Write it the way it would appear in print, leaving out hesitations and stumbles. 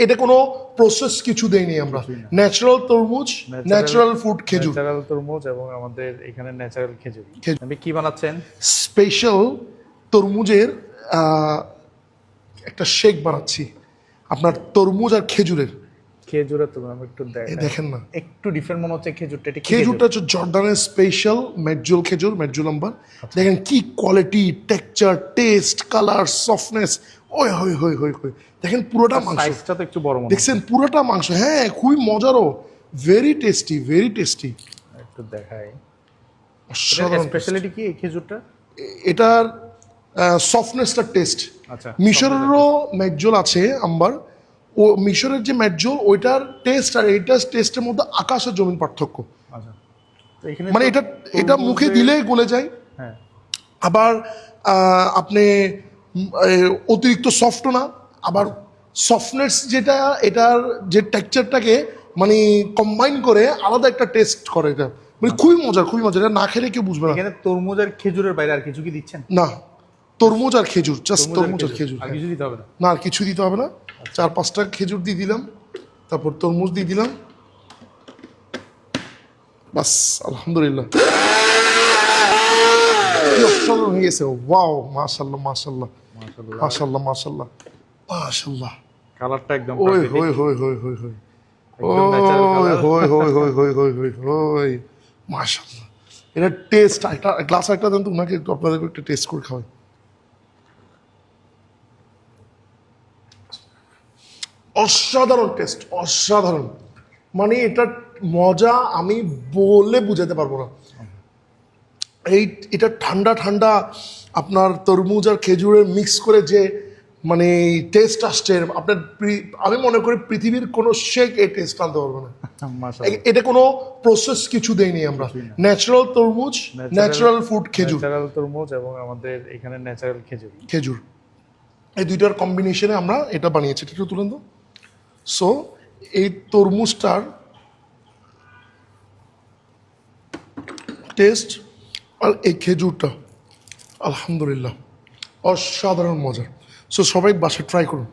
এটা কোনো প্রসেস কিছু দেইনি আমরা, ন্যাচারাল তরমুজ, ন্যাচারাল ফুড খেজুর, ন্যাচারাল তরমুজ এবং আমাদের এখানে ন্যাচারাল খেজুর। আপনি কি বানাচ্ছেন? স্পেশাল তরমুজের একটা শেক বানাচ্ছি আপনার তরমুজ আর খেজুরের। খেজুরের তো আমি একটু দেখেন না, একটু ডিফারেন্ট মনে হচ্ছে খেজুরটা। এটা খেজুরটা হচ্ছে জর্ডানের স্পেশাল মেডজুল খেজুর, মেডজুল আম্বার। দেখেন কি quality, texture, test, colour, softness, ওই হই হই হই হই। দেখেন পুরোটা মাংস, সাইজটা তো একটু বড় মনে দেখছেন পুরোটা মাংস। হ্যাঁ, খুবই মজারও, ভেরি টেস্টি, ভেরি টেস্টি। একটু দেখাই অসাধারণ। স্পেশালিটি কি এই খেজুরটা? এটার সফটনেসটা টেস্ট। আচ্ছা, মিশরেরও মেডজুল আছে আম্বার, ও মিশরের যে মেডজুল ওইটার টেস্ট আর এইটার টেস্টের মধ্যে আকাশ আর জমিন পার্থক্য। আচ্ছা, তো এখানে মানে এটা মুখে দিলেই গলে যায়। হ্যাঁ, আবার আপনি অতিরিক্ত সফটও না, আবার সফটনেস যেটা এটার যে টেক্সচারটাকে মানে কম্বাইন করে আলাদা একটা টেস্ট করে। এটা মানে খুবই মজার, খুবই মজার। এটা না খেলে কেউ বুঝবে না। এখানে তরমুজ আর খেজুরের বাইরে আর কিছু কি দিচ্ছেন? না, তরমুজ আর খেজুর, জাস্ট তরমুজ আর খেজুর। আর কিছু দিতে হবে না? না, আর কিছু দিতে হবে না। 4-5টা খেজুর দিয়ে দিলাম, তারপর তরমুজ দিয়ে দিলাম, বাস। আলহামদুলিল্লাহ, কি অসাধারণ হয়ে গেছে। ওয়াও, মাশাআল্লাহ মাশাআল্লাহ মাশাআল্লাহ মাশাআল্লাহ মাশাআল্লাহ। কালারটা একদম ওই হই হই হই হই হই একদম ন্যাচারাল ওই কালার। হই হই হই হই হই হই হই মাশাআল্লাহ। এটা টেস্ট, একটা গ্লাস একটা দেন তো ওনাকে, একটু আপনাদেরকে একটা টেস্ট করে খাওয়াই। অসাধারণ টেস্ট, অসাধারণ। মানে এটার মজা আমি বলে বুঝাতে পারবো না। এটা ঠান্ডা ঠান্ডা আপনার তরমুজ আর খেজুরের মিক্স করে যে মানে টেস্ট আসছে আপনার, আমি মনে করি পৃথিবীর কোনো শেক এই টেস্ট আনতে পারবে না। মাশাআল্লাহ, এটা কোনো প্রসেস কিছু দেইনি আমরা, ন্যাচারাল তরমুজ, ন্যাচারাল ফুড খেজুর, ন্যাচারাল তরমুজ এবং আমাদের এখানে ন্যাচারাল খেজুর। খেজুর, এই দুইটার কম্বিনেশনে আমরা এটা বানিয়েছি। এটা একটু তুলেন তো। সো এই তরমুজটার টেস্ট আর এই খেজুরটা আলহামদুলিল্লাহ অসাধারণ মজা। সো সবাই বাসায় ট্রাই করুন।